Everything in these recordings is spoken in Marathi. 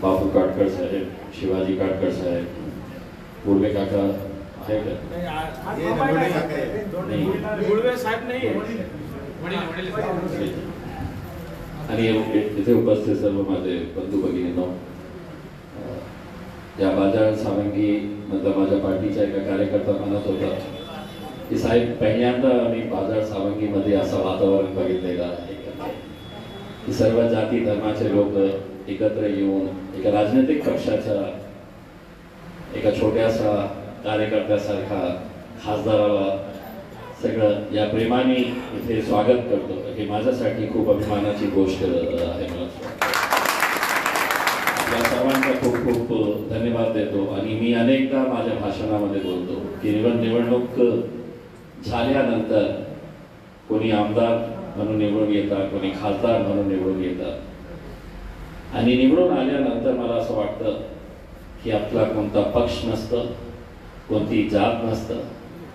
बापू काटकर साहेब, शिवाजी काटकर साहेब, बोर्डे काका आहे का? आणि इथे उपस्थित सर्व माझे बंधू भगिनींनो, या बाजार सावंगी मधला माझ्या पार्टीचा एका कार्यकर्ता म्हणत होता की साहेब, पहिल्यांदा आम्ही बाजार सावंगीमध्ये असं वातावरण बघितलेलं आहे की सर्व जाती धर्माचे लोक एकत्र येऊन एका राजनैतिक पक्षाच्या एका छोट्याशा कार्यकर्त्यासारखा खासदाराला सगळं या प्रेमाने इथे स्वागत करतो, हे माझ्यासाठी खूप अभिमानाची गोष्ट आहे. मला आपल्या सर्वांचा खूप खूप धन्यवाद देतो. आणि मी अनेकदा माझ्या भाषणामध्ये बोलतो की निवडणूक झाल्यानंतर कोणी आमदार म्हणून निवडून येतात, कोणी खासदार म्हणून निवडून येतात, आणि निवडून आल्यानंतर मला असं वाटतं की आपला कोणता पक्ष नसतं, कोणती जात नसतं,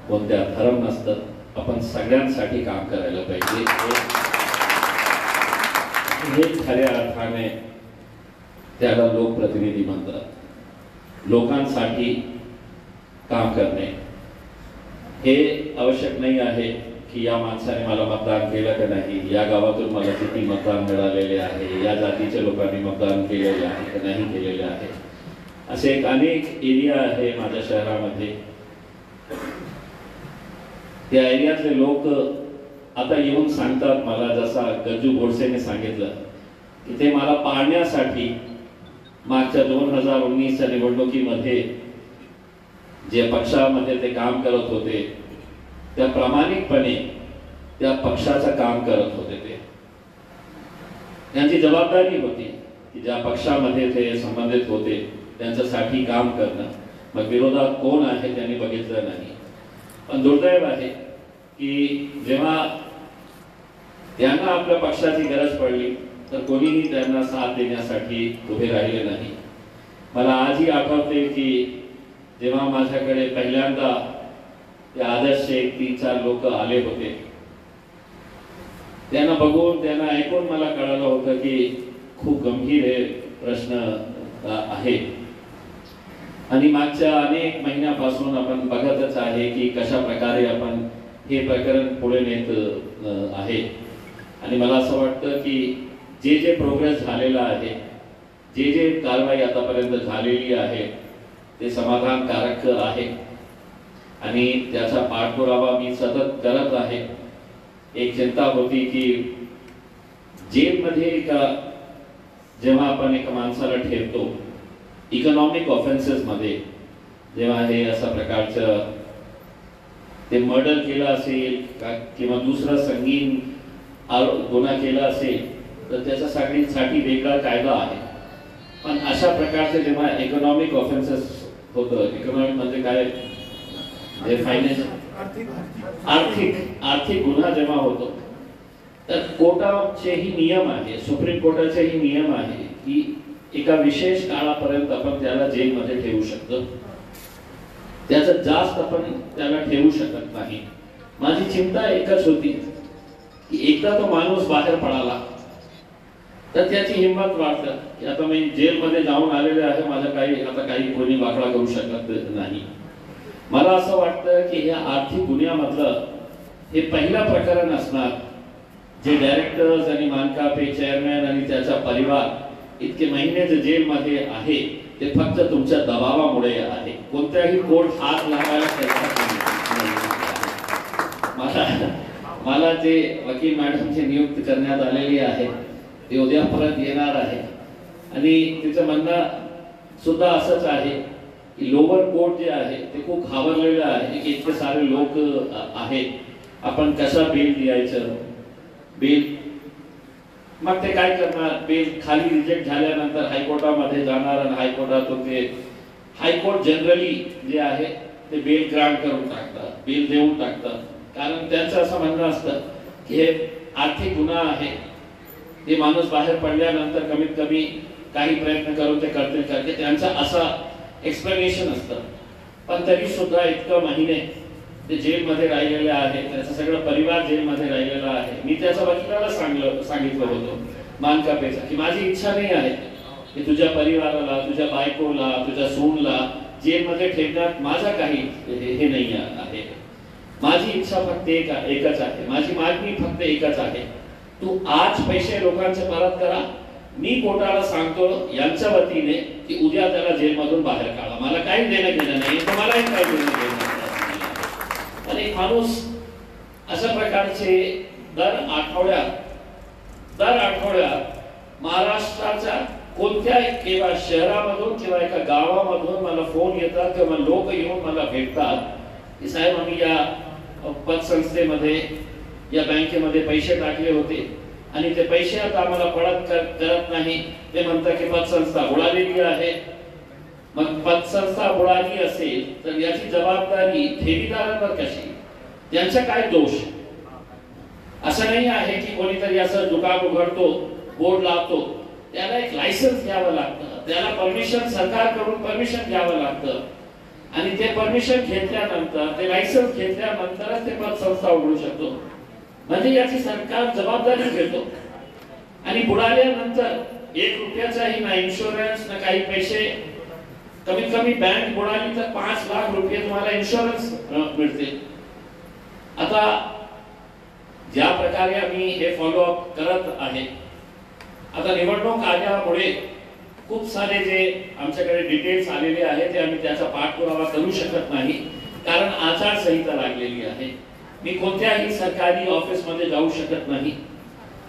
कोणत्या धर्म नसतं, आपण सगळ्यांसाठी काम करायला पाहिजे. हे खऱ्या अर्थाने त्याला लोकप्रतिनिधी म्हणतात. लोकांसाठी काम करणे हे आवश्यक नाही आहे की या माणसाने मला मतदान केलं का नाही, या गावातून मला किती मतदान मिळालेले आहे, या जातीच्या लोकांनी मतदान केलेले आहे का नाही केलेले आहे. असे एक अनेक एरिया आहे माझ्या शहरामध्ये. त्या एरियातले लोक आता येऊन सांगतात मला, जसा गज्जू गोडसेने सांगितलं की ते मला पाळण्यासाठी मागच्या 2019च्या निवडणुकीमध्ये जे पक्षामध्ये ते काम करत होते त्या प्रामाणिकपणे त्या पक्षाचं काम करत होते. ते त्यांची जबाबदारी होती की ज्या पक्षामध्ये ते संबंधित होते त्यांच्यासाठी काम करणं. मग विरोधात कोण आहे त्यांनी बघितलं नाही. पण दुर्दैव आहे की जेव्हा त्यांना आपल्या पक्षाची गरज पडली तर कोणीही त्यांना साथ देण्यासाठी उभे राहिले नाही. मला आजही आठवते की जेव्हा माझ्याकडे पहिल्यांदा ते आदर्श 3-4 लोक आले होते, त्यांना बघून त्यांना ऐकून मला कळालं होतं की खूप गंभीर हे प्रश्न आहे. आणि मागच्या अनेक महिन्यापासून आपण बघतच आहे की कशा प्रकारे आपण हे प्रकरण पुढे नेत आहे. आणि मला असं वाटतं की जे प्रोग्रेस झालेला आहे, जे कारवाई आतापर्यंत झालेली आहे ते समाधानकारक आहे आणि त्याचा पाठपुरावा मी सतत करत आहे. एक चिंता होती की जेलमध्ये का जेव्हा आपण एका माणसाला ठेवतो इकॉनॉमिक ऑफेन्सेस मध्ये, जेव्हा हे अशा प्रकारचं ते मर्डर केलं असेल किंवा दुसरा संगीन गुन्हा केला असेल तर त्याच्यासाठी वेगळा कायदा आहे. पण अशा प्रकारचे जेव्हा इकॉनॉमिक ऑफेन्सेस होतं, इकॉनॉमिक म्हणजे काय, जे फायनान्स आर्थिक गुन्हा जेव्हा होतो तर कोर्टाचेही नियम आहे, सुप्रीम कोर्टाचेही नियम आहे की एका विशेष काळापर्यंत आपण त्याला जेलमध्ये ठेवू शकतो, त्याचं जास्त आपण त्याला ठेवू शकत नाही. माझी चिंता एकच होती की एकदा तो माणूस बाहेर पडाला तर त्याची हिंमत वाढते की आता मी जेलमध्ये जाऊन आलेले आहे, माझं काही कोणी वाकडा करू शकत नाही. मला असं वाटतं की या आर्थिक गुन्ह्यामधलं हे पहिलं प्रकरण असणार जे डायरेक्टर्स आणि मानकापे चेअरमॅन आणि त्याचा परिवार इतके महिने जे जेलमध्ये आहे ते फक्त तुमच्या दबावामुळे आहे. कोणत्याही कोर्ट हात लावायला मला जे वकील मॅडमची नियुक्ती करण्यात आलेली आहे ते उद्या परत येणार आहे आणि तिचं म्हणणं सुद्धा असंच आहे की लोअर कोर्ट जे आहे ते खूप घाबरलेलं आहे की इतके सारे लोक आहेत, आपण कसा बेल द्यायचं. बेल मग ते काय करणार, बेल खाली रिजेक्ट झाल्यानंतर हायकोर्टामध्ये जाणार आणि हायकोर्टातून ते हायकोर्ट जनरली जे आहे ते बेल ग्रांट करून टाकतात, बेल देऊन टाकतात. कारण त्यांचं असं म्हणणं असतं की हे आर्थिक गुन्हा आहे, ते माणूस बाहेर पडल्यानंतर कमीत कमी काही प्रयत्न करून ते करतील कारण त्यांचा असा एक्सप्लेनेशन असतं. पण तरी सुद्धा इतकं महिने ते जेलमध्ये राहिलेले आहे, त्याचा सगळा परिवार जेलमध्ये राहिलेला आहे. मी त्याच्या वकिलाला सांगितलं होतं मानकापेचा की माझी इच्छा नाही आहे की तुझ्या परिवाराला, तुझ्या बायकोला, तुझ्या सूनला जेलमध्ये ठेवण्यात माझा काही हे नाही आहे. माझी इच्छा फक्त एकच आहे, माझी मागणी फक्त एकच आहे, तू आज पैसे लोकांचे परत करा. मी कोर्टाला सांगतो यांच्या वतीने की उद्या त्याला जेलमधून बाहेर काढा. मला काही देणं घेणं नाही, तुम्हालाही काही देणं घेणं नाही. आणि एक माणूस अशा प्रकारचे दर आठवड्यात महाराष्ट्राच्या कोणत्याही किंवा शहरामधून किंवा एका गावामधून मला फोन येतात किंवा लोक येऊन मला भेटतात की साहेब आम्ही या पतसंस्थेमध्ये या बँकेमध्ये पैसे टाकले होते आणि ते पैसे आता आम्हाला परत करत नाही. ते म्हणतात की पतसंस्था बुडालेली आहे. मग पतसंस्था बुडाली असेल तर याची जबाबदारी ठेवीदारांवर कशी? त्यांचा काय दोष? असं नाही आहे की कोणीतरी असं दुकान उघडतो, बोर्ड लावतो, त्याला एक लायसन्स घ्यावं लागतं, त्याला परमिशन सरकारकडून परमिशन घ्यावं लागतं आणि ते परमिशन घेतल्यानंतर, ते लायसन्स घेतल्यानंतरच ते पतसंस्था उघडू शकतो. म्हणजे याची सरकार जबाबदारी घेतो. आणि बुडाल्यानंतर 1 रुपयाचाही ना इन्शुरन्स ना काही पैसे. कमीत कमी बँक बुडाली तर 5 लाख रुपये तुम्हाला इन्शुरन्स मिळते. आता ज्या प्रकारे आम्ही हे फॉलोअप करत आहे, आता निवडणूक आल्यामुळे खूप सारे जे आमच्याकडे डिटेल्स आलेले आहेत ते आम्ही त्याचा पाठपुरावा करू शकत नाही, कारण आचारसंहिता लागलेली आहे. मी कोणत्याही सरकारी ऑफिस मध्ये जाऊ शकत नाही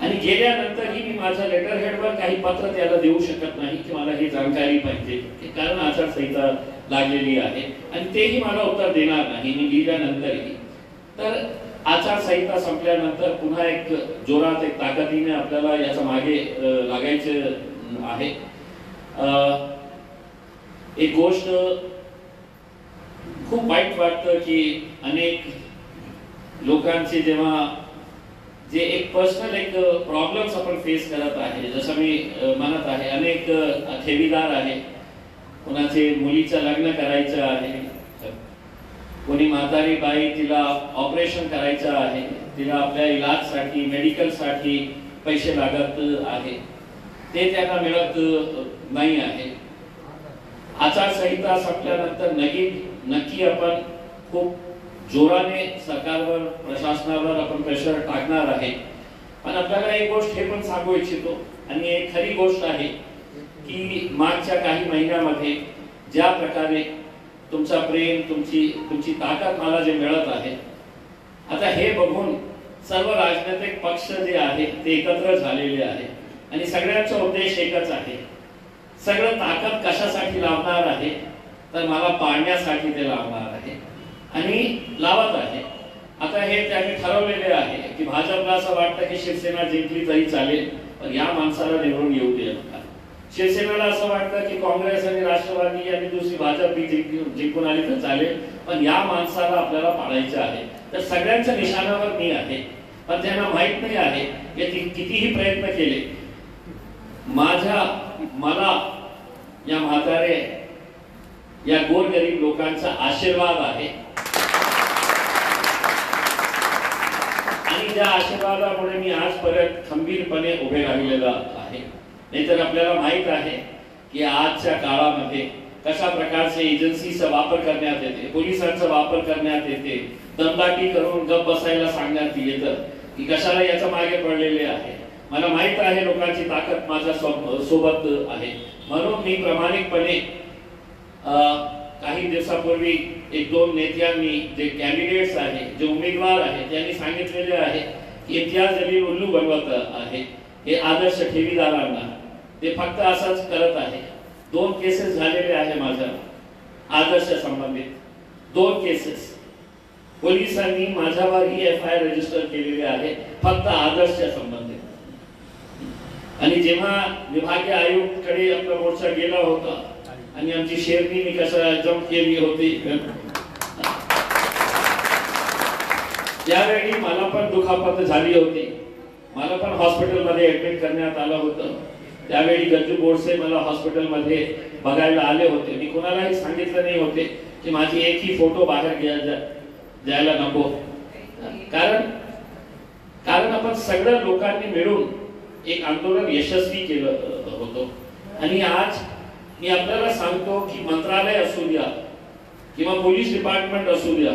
आणि गेल्यानंतरही मी माझ्या लेटर हेडवर काही पत्र त्याला देऊ शकत नाही की मला ही जानकारी पाहिजे, कारण आचारसंहिता लागलेली आहे आणि तेही मला उत्तर देणार नाही मी लिहिल्यानंतरही. तर आचारसंहिता संपल्यानंतर पुन्हा एक जोरात, एक ताकदीने आपल्याला याच्या मागे लागायचे आहे. एक गोष्ट खूप वाईट वाटतं की अनेक लोकांचे जेव्हा जे एक पर्सनल एक प्रॉब्लेम्स आपण फेस करत आहे, जसं मी म्हणत आहे, अनेक ठेवीदार आहे, कोणाचे मुलीचं लग्न करायचं आहे, कोणी म्हातारी बाई तिला ऑपरेशन करायचं आहे, तिला आपल्या इलाजसाठी, मेडिकलसाठी पैसे लागत आहे, ते त्यांना मिळत नाही आहे. आचारसंहिता संपल्यानंतर नक्की आपण खूप जोराने सरकारवर, प्रशासनावर आपण प्रेशर टाकणार आहे. पण आपल्याला एक गोष्ट हे पण सांगू इच्छितो आणि एक खरी गोष्ट आहे की मागच्या काही महिन्यामध्ये ज्या प्रकारे तुमचा प्रेम, तुमची ताकद मला जे मिळत आहे, आता हे बघून सर्व राजनैतिक पक्ष जे आहेत ते एकत्र झालेले आहे आणि सगळ्यांचा उद्देश एकच आहे. सगळं ताकद कशासाठी लावणार आहे तर मला पाडण्यासाठी ते लावणार आहे आणि लावत आहे. आता हे त्यांनी ठरवलेले आहे की भाजपला असं वाटतं की शिवसेना जिंकली तरी चालेल पण या माणसाला निवडून येऊ दे नका. शिवसेनेला असं वाटतं की काँग्रेस आणि राष्ट्रवादी आणि दुसरी भाजप जिंकून आली तर चालेल पण या माणसाला आपल्याला पाडायचं आहे. तर सगळ्यांच्या निशाणावर मी आहे. पण त्यांना माहित नाही आहे की कितीही प्रयत्न केले, मला या म्हातारे, या गोरगरीब लोकांचा आशीर्वाद आहे आणि त्या आशीर्वादामुळे मी आजपर्यंत खंबीरपणे उभे राहिलेला आहे. नाहीतर आपल्याला माहित आहे की आजच्या काळामध्ये कशा प्रकारचे एजन्सीचा वापर करण्यात येते, पोलिसांचा वापर करण्यात येते, दमदाटी करून गप बसायला सांगण्यात येतं की कशाला याच्या मागे पडलेले आहे. मला माहित आहे लोकांची ताकद माझ्या सोबत आहे. म्हणून मी प्रामाणिकपणे काही दिवसापूर्वी 1-2 नेत्यांनी, जे कॅन्डिडेट्स आहेत, जे उमेदवार आहेत, त्यांनी सांगितलेले आहे की इम्तियाज जलील उल्लू बनवत आहे हे आदर्श ठेवीदारांना. ते फक्त असंच करत आहे. 2 केसेस झालेले आहे माझ्या आदर्श संबंधित, 2 केसेस पोलिसांनी माझ्यावर ही FIR रजिस्टर केलेली आहे फक्त आदर्श संबंधित. आणि जेव्हा विभागीय आयुक्तकडे आपला मोर्चा गेला होता आणि आमची शेरनी मी कसं जम्प केली होती, त्यावेळी मला पण दुखापत झाली होती. मला पण हॉस्पिटलमध्ये ऍडमिट करण्यात आलं होतं. त्यावेळी गज्जू बोरसे मला हॉस्पिटलमध्ये बघायला आले होते. मी कोणालाही सांगितलं नाही होते की माझी एकही फोटो बाहेर जायला नको, कारण आपण सगळ्या लोकांनी मिळून एक आंदोलन यशस्वी केलं होतं आणि आज मी आपल्याला सांगतो की मंत्रालय असू द्या किंवा पोलीस डिपार्टमेंट असू द्या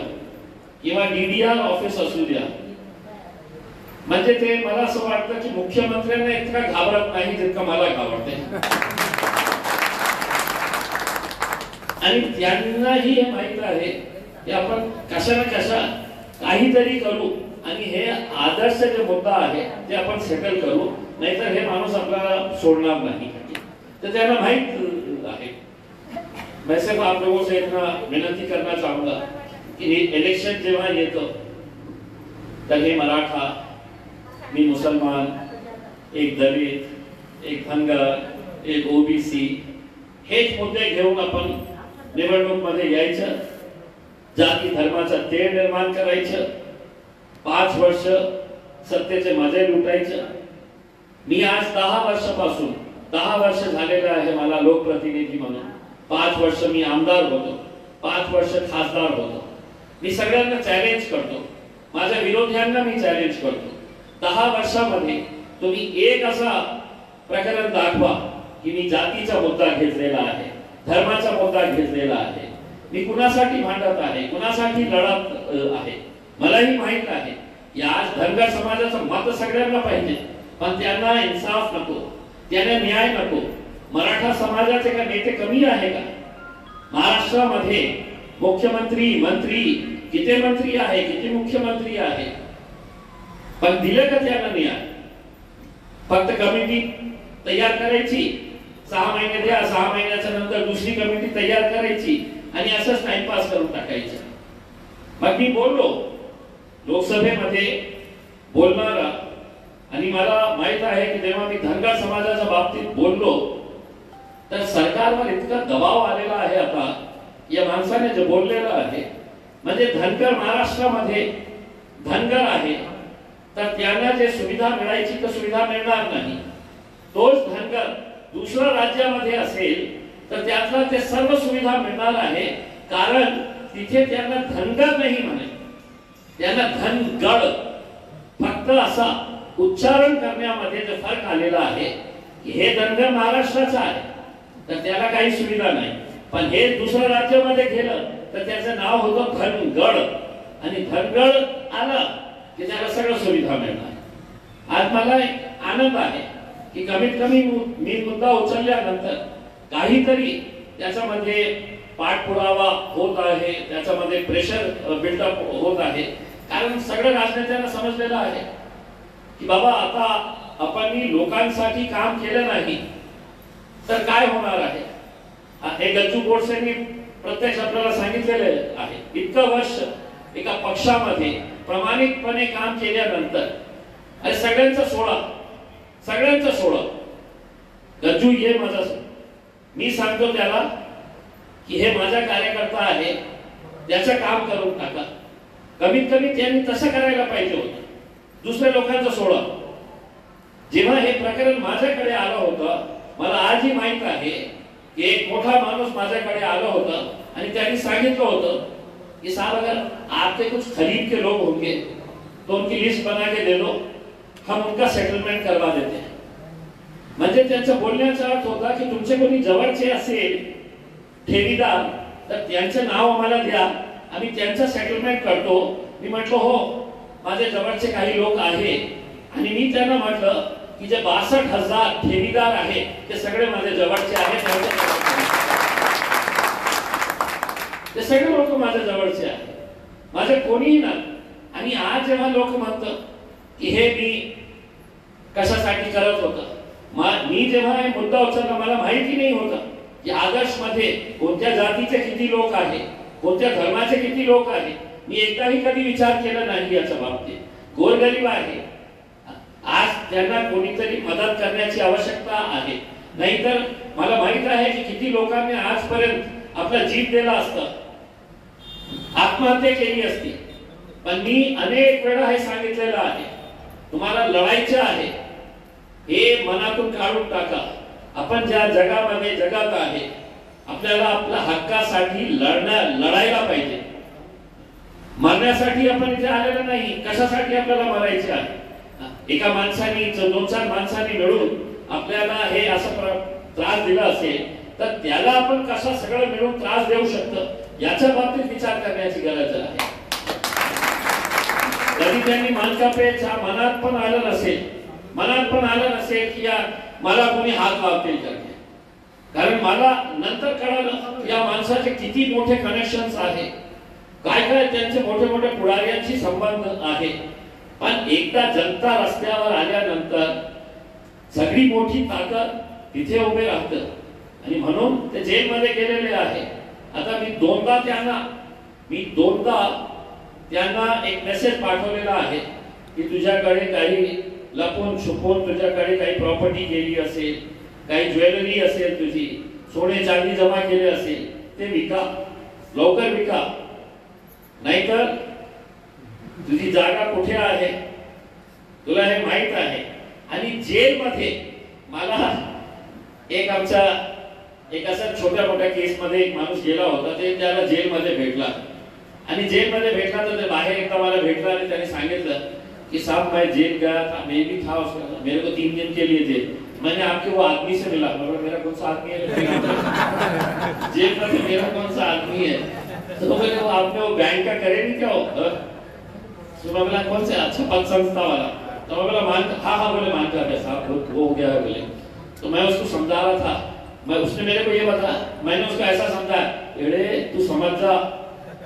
किंवा DDR ऑफिस असू द्या, म्हणजे ते मला असं वाटतं की मुख्यमंत्र्यांना इतका घाबरत नाही जितका मला घाबरते. आणि त्यांनाही हे माहित आहे की आपण कशा ना कशा काहीतरी करू आणि हे आदर्श जे मुद्दा आहे ते आपण सेटल करू, नाहीतर हे माणूस आपल्याला सोडणार नाही. तो त्यांना माहित आहे. मैं सिर्फ आप लोगों से इतना विनंती करना चाहूंगा कि इलेक्शन जेव्हा येतं तर हे मराठा, मी मुसलमान, एक दलित, एक धनगर, एक OBC हेच मुद्दे घेऊन आपण निवडणूक मध्ये यायचं, जाती धर्माचा तेढ निर्माण करायचं, 5 वर्ष सत्तेचे मजे लुटायचं. मी आज 10 वर्ष झालेलं आहे मला लोकप्रतिनिधी म्हणून. 5 वर्ष मी आमदार होतो, 5 वर्ष खासदार होतो. मी सगळ्यांना चॅलेंज करतो, माझ्या विरोध्यांना मी चॅलेंज करतो. 10 वर्षामध्ये तुम्ही एक असा प्रकरण दाखवा की मी जातीचा मुद्दा घेतलेला आहे, धर्माचा मुद्दा घेतलेला आहे, मी कुणासाठी भांडत आहे, कुणासाठी लढत आहे. मलाही माहित आहे की आज धनगर समाजाचं मत सगळ्यांना पाहिजे, पण त्यांना इन्साफ नको, त्यांना न्याय नको. मराठा समाजाचे का नेते कमी आहे का? महाराष्ट्रामध्ये मुख्यमंत्री, मंत्री, किती मंत्री आहे, किती मुख्यमंत्री आहे, पण दिलं का त्यांना न्याय? फक्त कमिटी तयार करायची, 6 महिने द्या, 6 महिन्याच्या नंतर दुसरी कमिटी तयार करायची आणि असंच टाइमपास करून टाकायचं. मग मी बोललो लोकसभेमध्ये बोलणारा, आणि मला माहित आहे की जेव्हा मी धनगर समाजाच्या बाबतीत बोललो तर सरकारवर इतका दबाव आलेला आहे आता या माणसाने जे बोललेलं आहे. म्हणजे धनगर महाराष्ट्रामध्ये धनगर आहे तर त्यांना जे सुविधा मिळायची तर सुविधा मिळणार नाही. तोच धनगर दुसऱ्या राज्यामध्ये असेल तर त्यातला ते सर्व सुविधा मिळणार आहे, कारण तिथे त्यांना धनगर नाही म्हणे, त्यांना धनगड. फक्त असा उच्चारण करण्यामध्ये जो फरक आलेला आहे की हे धनगर महाराष्ट्राचा आहे तर त्याला काही सुविधा नाही, पण हे दुसऱ्या राज्यामध्ये गेलं तर त्याचं नाव होतं धनगड, आणि धनगड आलं की त्याला सगळं सुविधा मिळणार. आज मला आनंद आहे की कमीत कमी मी मुद्दा उचलल्यानंतर काहीतरी त्याच्यामध्ये पाठपुरावा होत आहे, त्याच्यामध्ये प्रेशर बिल्डअप होत आहे. कारण सगळं राजनेत्यांना समजलेलं आहे की बाबा आता आपण लोकांसाठी काम केलं नाही तर काय होणार आहे. हे गज्जू गोडसेंनी प्रत्यक्ष आपल्याला सांगितलेले आहे. इतकं वर्ष एका पक्षामध्ये प्रामाणिकपणे काम केल्यानंतर अरे सगळ्यांचा सोडा गज्जू ये माझा, मी सांगतो त्याला की हे माझा कार्यकर्ता आहे, त्याचं काम करून टाका. कमीत कमी त्यांनी तसं करायला पाहिजे होतं. दुसऱ्या लोकांचा सोडा. जेव्हा हे प्रकरण माझ्याकडे आलं होतं, मला आजही माहित आहे की एक मोठा माणूस माझ्याकडे आला होता आणि त्यांनी सांगितलं होतं कि साहब अगर आपके कुछ खरीद के लोग होंगे तो उनकी लिस्ट बना के दे दो, हम उनका सेटलमेंट करवा देते हैं. म्हणजे त्यांचा बोलण्याचा अर्थ होता की तुमचे कोणी जवळचे असेल ठेवीदार तर त्यांचं नाव आम्हाला द्या, आम्ही त्यांचा सेटलमेंट करतो. मी म्हटलं हो, माझे जवळचे काही लोक आहे, आणि मी त्यांना म्हटलं की जे 62,000 ठेवीदार आहे ते सगळे माझे जवळचे आहेत, ते सगळे लोक माझ्या जवळचे आहेत, माझे कोणीही नाही. आणि आज जेव्हा लोक म्हणतात की हे मी कशासाठी करत होतं, मी जेव्हा हे मुद्दा उचलला मला माहिती नाही होतं की आदर्श मध्ये कोणत्या जातीचे किती लोक आहे, कोणत्या धर्माचे किती लोक आहे. मी एकदाही कधी विचार केला नाही याच्या बाबतीत. गोरगरीब आहे, आज त्यांना कोणीतरी मदत करण्याची आवश्यकता आहे. नाहीतर मला माहित आहे की किती लोकांनी आजपर्यंत आपला जीव दिला असता, आत्महत्या केली असती. पण मी अनेक वेळा हे सांगितलेलं आहे, तुम्हाला लढायचं आहे हे मनातून काढून टाका. आपण ज्या जगामध्ये जगात आहे आपल्याला आपल्या हक्कासाठी लढायला पाहिजे. मरण्यासाठी आपण इथे आलेलो नाही. कशासाठी आपल्याला मरायचे आहे? एका माणसाने 2-4 माणसांनी मिळून आपल्याला हे असं त्रास दिला असेल तर त्याला आपण कसा सगळं मिळून त्रास देऊ शकतो याच्या बाबतीत विचार करण्याची गरज आहे. कधी त्यांनी मानकापेच्या मनात पण आलं नसेल की या मला कोणी हात लावतील का, कारण मला नंतर कळालं या माणसाचे किती मोठे कनेक्शन्स आहे, काय काय त्यांचे मोठे मोठे पुढाऱ्यांशी संबंध आहे. पण एकदा जनता रस्त्यावर आल्यानंतर सगळी मोठी ताकद तिथे उभे राहतं आणि म्हणून ते जेलमध्ये गेलेले आहे. आता मी दोनदा त्यांना एक मेसेज पाठवलेला आहे की तुझ्याकडे काही लपून छुपून तुझ्याकडे काही प्रॉपर्टी गेली असेल, काही ज्वेलरी असेल, तुझी सोने चांदी जमा केले असेल ते विका, लवकर विका, नाहीतर तुझी जागा कुठे आहे तुला हे माहित आहे. आणि जेलमध्ये मला एक असा छोट्या मोठ्या केस मध्ये एक माणूस गेला होता, ते त्याला जेलमध्ये भेटला आणि जेलमध्ये भेटला तर ते बाहेर एकदा मला भेटला आणि त्याने सांगितलं कि साहब मैं जेल गया था, मैं भी था उसमें, मेरे को 3 दिन के लिए जेल, मैंने आपके वो आदमी से मिला, मेरा कौन सा आदमी है जेल में मेरा कौन सा आदमी है, तो बोले वो आपने वो बैंक का करे नहीं क्या हो, तो मैं बोला कौन से, अच्छा पद संस्था वाला, तो मैं बोला हाँ बोले मानता है साहब वो हो गया है बोले. तो मैं उसको समझा रहा था, उसने मेरे को ये बताया, मैंने उसको ऐसा समझाया, अरे तू समझ जा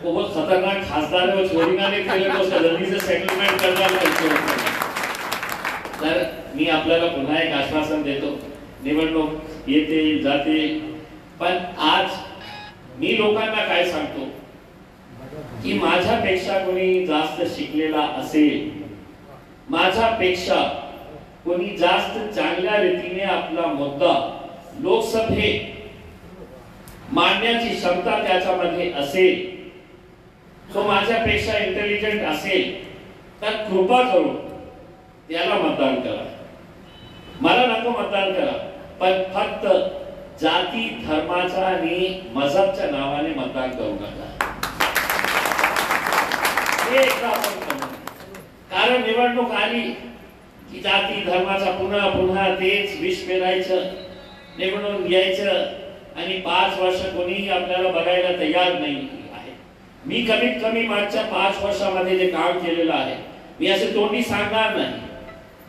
वो बहुत खतरनाक खासदार है, वो छोड़ेगा नहीं तेरे को, उसका जल्दी से सेटलमेंट करना है. तर मी आपल्याला पुन्हा एक आश्वासन देतो, निवडणूक येते जाते, पण आज मी लोकांना काय सांगतो की माझ्यापेक्षा कोणी जास्त शिकलेला असेल, माझ्यापेक्षा कोणी जास्त चांगल्या रीतीने आपला मुद्दा लोकसभेत मांडण्याची क्षमता त्याच्यामध्ये असेल, तो माझ्यापेक्षा इंटेलिजंट असेल तर कृपा करून त्याला मतदान करा, मला नको मतदान करा, पण फक्त जाती धर्माच्या आणि मजहबच्या नावाने मतदान करू नका. कारण निवडणूक आली की जाती धर्माचा पुन्हा पुन्हा तेच विष पेरायचं, निवडून यायचं आणि 5 वर्ष कोणीही आपल्याला बघायला तयार नाही आहे. मी कमीत कमी मागच्या 5 वर्षामध्ये जे काम केलेलं आहे मी असे तोंडी सांगणार नाही.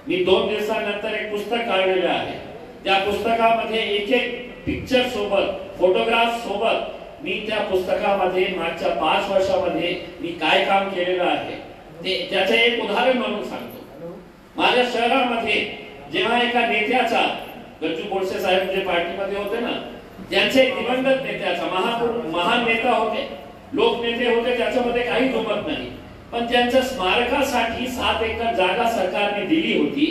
मी 2 दिवसानंतर एक पुस्तक काढलेलं आहे, त्या पुस्तकामध्ये एक पिक्चर सोबत, फोटोग्राफ सोबत मी त्या पुस्तकामध्ये मागच्या 5 वर्षामध्ये मी काय काम केलेलं आहे ते त्याचे एक उदाहरण म्हणून सांगतो. माझ्या शहरामध्ये जेव्हा एका नेत्याचा, गज्जू बोरसे साहेब जे पार्टीमध्ये होते ना, त्यांचे दिवंगत नेत्याचा, महान नेता होते, लोकनेते होते, त्याच्यामध्ये काही दुमत नाही, पण त्यांच्या स्मारकासाठी 7 एकर जागा सरकारने दिली होती.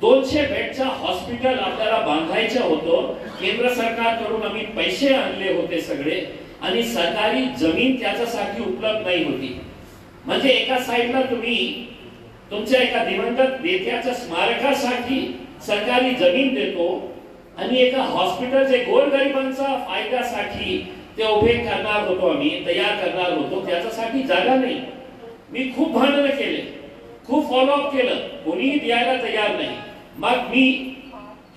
200 बेडचं हॉस्पिटल आपल्याला बांधायचं होतं, केंद्र सरकारकडून आम्ही पैसे आणले होते सगळे, आणि सरकारी जमीन त्याच्यासाठी उपलब्ध नाही होती. म्हणजे एका साइडला तुम्ही तुमच्या एका दिवंगत नेत्याच्या स्मारकासाठी सरकारी जमीन देतो आणि एका हॉस्पिटलचे गोरगरिबांचा फायद्यासाठी ते उभे करणार होतो, आम्ही तयार करणार होतो, त्याच्यासाठी जागा नाही. मी खूप भांडण केले, खूप फॉलोअप केलं, कोणीही द्यायला तयार नाही. मग मी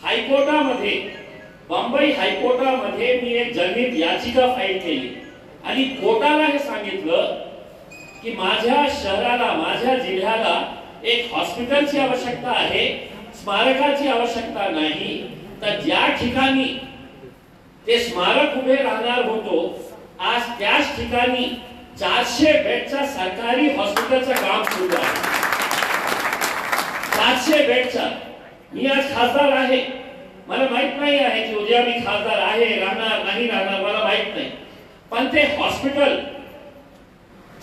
हायकोर्टामध्ये, बंबई हायकोर्टामध्ये मी एक जनहित याचिका फाईल केली आणि कोर्टाला हे सांगितलं की माझ्या शहराला, माझ्या जिल्ह्याला एक हॉस्पिटलची आवश्यकता आहे, स्मारकाची आवश्यकता नाही. तर ज्या ठिकाणी ते स्मारक उभे राहणार होतो, आज त्याच ठिकाणी 400 बेडचा सरकारी हॉस्पिटलचं काम सुरू आहे. 400 बेडचा. मी आज खासदार आहे, मला माहित नाही आहे की उद्या मी खासदार आहे, राहणार नाही राहणार मला माहित नाही, पण ते हॉस्पिटल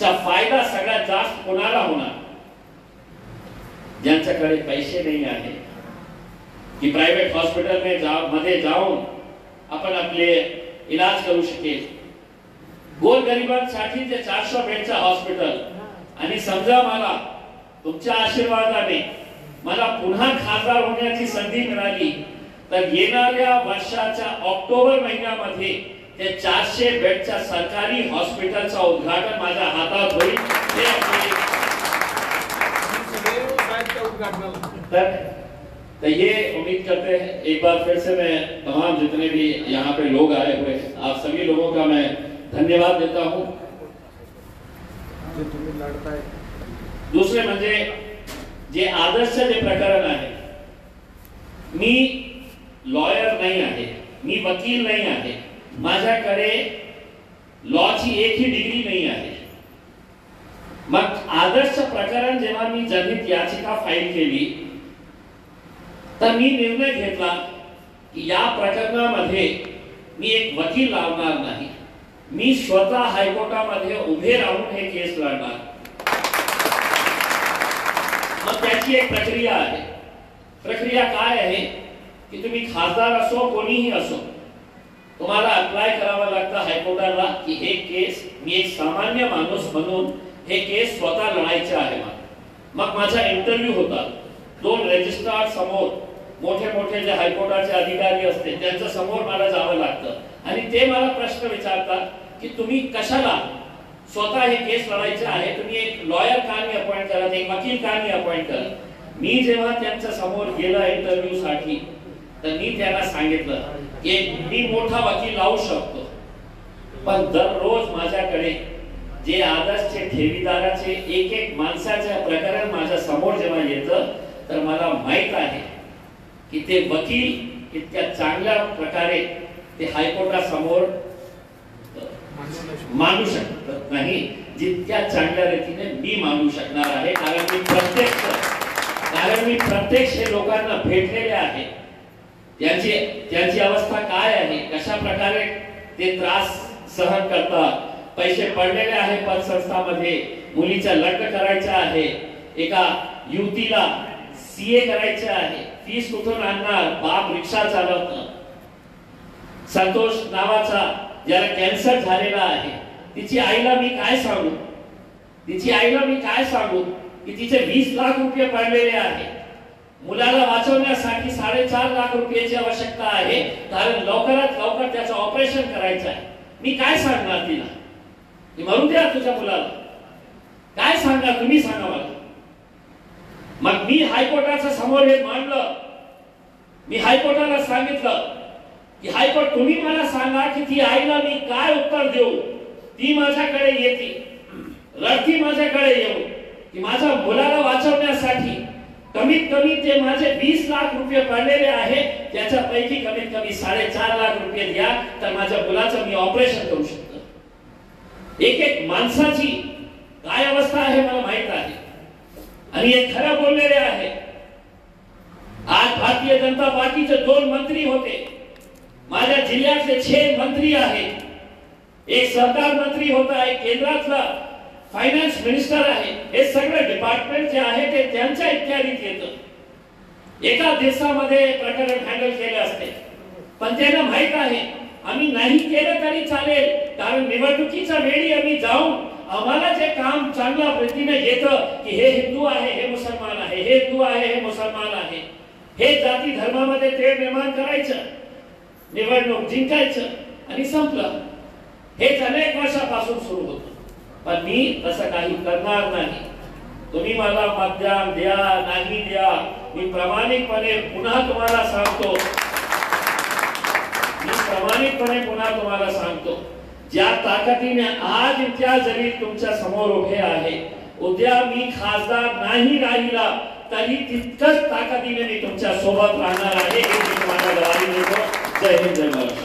चा फायदा सगळ्यात जास्त कोणाला होणार? ज्यांच्याकडे पैसे नाही आहे की प्रायव्हेट हॉस्पिटल मध्ये जाऊन आपण आपले इलाज करू शकेल. गोरगरिबांसाठी ते 400 बेडचं हॉस्पिटल. आणि समजा मला तुमच्या आशीर्वादाने मला पुन्हा खासदार होण्याची संधी मिळाली तर येणाऱ्या वर्षाच्या ऑक्टोबर महिन्यामध्ये ते 400 बेडच्या सरकारी हॉस्पिटलचं उद्घाटन माझ्या हातात होईल. तर तो ये उम्मीद करते हैं एक बार फिर से मैं तमाम जितने भी यहाँ पे लोग आए हुए हैं आप सभी लोगों का मैं धन्यवाद देता हूँ। दुसरे म्हणजे जे आदर्श जे प्रकरण आहे, मी लॉयर नाही आहे, मी वकील नाही आहे, माझ्याकडे लॉची एकही डिग्री नाही आहे। मग आदर्श प्रकरण जेव्हा मी जनहित याचिका फाईल केली तर मी निर्णय घेतला की या प्रकरणामध्ये मी एक वकील लावणार नाही, मी स्वतः हायकोर्टामध्ये उभे राहून हे केस लढणार। मग त्याची एक प्रक्रिया आहे। प्रक्रिया काय आहे की तुम्ही खासदार असो कोणीही असो तुम्हाला अप्लाय करावा लागतं हायकोर्टाला की हे केस मी एक सामान्य माणूस म्हणून हे केस स्वतः लढायचे आहे। मग माझा इंटरव्ह्यू होता, 2 रजिस्ट्रार समोर मोठे मोठे जे हायकोर्टाचे अधिकारी असते त्यांच्या समोर मला जावं लागतं आणि ते मला प्रश्न विचारतात की तुम्ही कशाला स्वतः हे केस लढायचे आहे, तुम्ही एक लॉयर का नाही अपॉइंट करत, एक वकील का नाही अपॉइंट करत। मी जेव्हा त्यांच्या समोर गेलो इंटरव्ह्यू साठी तर मी त्यांना सांगितलं की मी मोठा वकील लावू शकतो, पण दररोज माझ्याकडे जे आदर्शचे ठेवीदाराचे एक एक माणसाचे प्रकरण माझ्या समोर जेव्हा येतं तर मला माहित आहे की ते वकील इतक्या चांगल्या प्रकारे ते हायकोर्टासमोर मांडू शकत नाही जितक्या चांगल्या रीतीने मी मांडू शकणार आहे। कारण मी प्रत्यक्ष लोकांना भेटलेले आहे, त्यांची अवस्था काय आहे, कशा प्रकारे ते त्रास सहन करतात। पैसे पडलेले आहे पतसंस्थामध्ये, मुलीचं लग्न करायचं आहे, एका युवतीला सीए करायचे आहे, फीस कुठून आणणार, बाप रिक्षा चालवतो, संतोष नावाचा ज्याला कॅन्सर झालेला आहे, तिची आईला मी काय सांगू, की तिचे 20 लाख रुपये पडलेले आहे, मुलाला वाचवण्यासाठी 4.5 लाख रुपयाची आवश्यकता आहे, कारण लवकरात लवकर त्याचं ऑपरेशन करायचं आहे। मी काय सांगणार तिला की मरू द्या तुझ्या मुलाला, काय सांगणार तुम्ही सांगा मला। मग मी हायकोर्टाच्या समोर हे मांडलं, मी हायकोर्टाला सांगितलं की हायकोर्ट तुम्ही मला सांगा की ती आईला मी काय उत्तर देऊ, ती माझ्याकडे येते, रडती माझ्याकडे येऊ की माझ्या मुलाला वाचवण्यासाठी कमीत कमी ते माझे 20 लाख रुपये पडलेले आहे, त्याच्यापैकी कमीत कमी 4.5 लाख रुपये द्या तर माझ्या मुलाचं मी ऑपरेशन करू शकतो। एक एक माणसाची काय अवस्था आहे मला माहित आहे आणि हे खरं बोललेले आहे। आज भारतीय जनता पार्टीचे 2 मंत्री होते, माझ्या जिल्ह्यातले 6 मंत्री आहेत, एक सरकार मंत्री होता, एक केंद्रातला फायनान्स मिनिस्टर आहे, हे सगळे डिपार्टमेंट जे आहे ते त्यांच्या इत्यादीत येतं। एका दिवसामध्ये प्रकरण हँडल केले असते, पण त्यांना माहित आहे आम्ही नाही केलं तरी चालेल, कारण निवडणुकीच्या वेळी आम्ही जाऊन आम्हाला जे काम चांगल्या पद्धतीने येतं की हे हिंदू आहे हे मुसलमान आहे, हे हिंदू आहे हे मुसलमान आहे, हे जाती धर्मामध्ये तेढ निर्माण करायचं, निवडणूक जिंकायचं आणि संपलं। हे अनेक वर्षापासून सुरू होतं, पण मी तसं काही करणार नाही। तुम्ही मला मतदान द्या नाही द्या, मी प्रामाणिकपणे पुन्हा तुम्हाला सांगतो, ज्या ताकदीने आज इम्तियाज जलील तुमच्या समोर उभे आहे, उद्या मी खासदार नाही राहिला तरी तितकंच ताकदीने मी तुमच्या सोबत राहणार आहे, हे मी तुम्हाला ग्वाही देतो। जय हिंद, जय महाराष्ट्र।